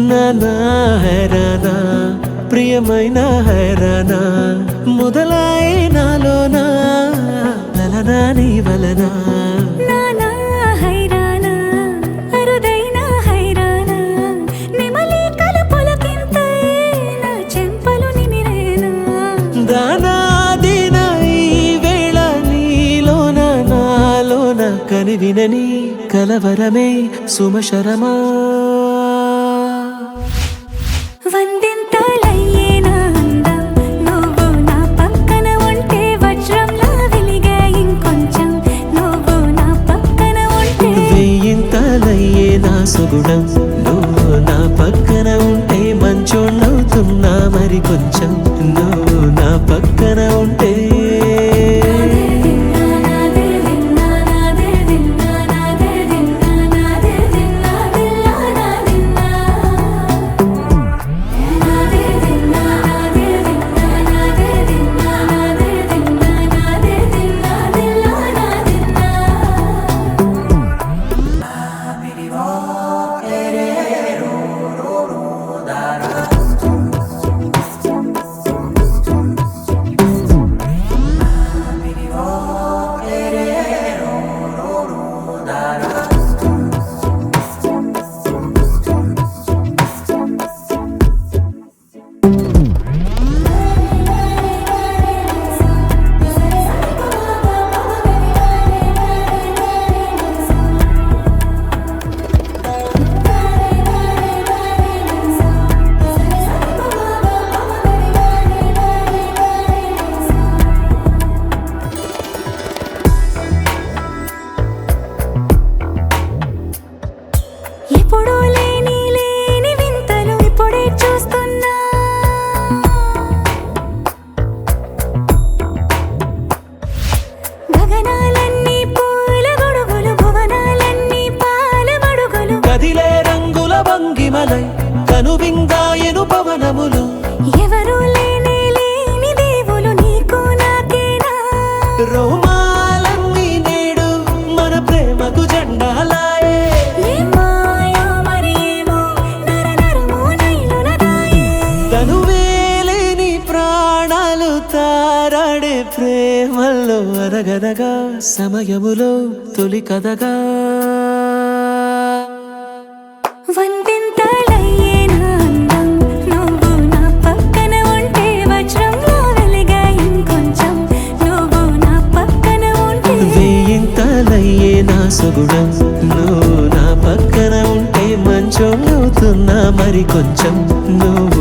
నానా హైరానా ప్రియమైన హైరానా మొదలై నాలోనా లలనా నీ వలనా నానా హైరానా అరుదైన హైరానా నెమలి కలుపులకింతై నా చెంపలు నిమిరేనా దానాదిన ఈ వేళ నీలోన నాలోన కనివినని కలవరమే సుమశరమా వందింతలయ్యేనా అందం నువ్వు నా పక్కన ఉంటే వజ్రంలా వెలిగే ఇంకొంచెం నువ్వు నా పక్కన ఉంటే వెయ్యింతలయ్యే నా సుగుణం నువ్వు నా పక్కన ఉంటే మంచోళ్ళవుతున్నా మరి కొంచెం నువ్వు నా పక్కన ఉంటే ఎప్పుడూ లేని వింతలు ఇప్పుడే చూస్తున్నా గగనాలన్నీ పూల గొడుగులు భువనాలన్నీ పాల మడుగులు కదిలే రంగుల భంగిమలై కనువిందాయను పవనములు ఎవరూ లేని దేవులు నీకు నాకేనా రోమాలన్నీ నేడు మన ప్రేమకు జెండాలాయే ఏమాయో మరి ఏమో నరనరమో నైలున దాయే తనువేలేని ప్రాణాలు తారాడే ప్రేమల్లో అనగనగా సమయములో తొలి కథగా వందింతలయ్యేనా అందం నువ్వు నా పక్కన ఉంటే వజ్రంలా వెలిగే ఇంకొంచెం నువ్వు నా పక్కన ఉంటే వెయ్యింతలయ్యే నా సుగుణం నువ్వు నా పక్కన ఉంటే మంచోళ్ళవుతున్నా మరి కొంచెం నువ్వు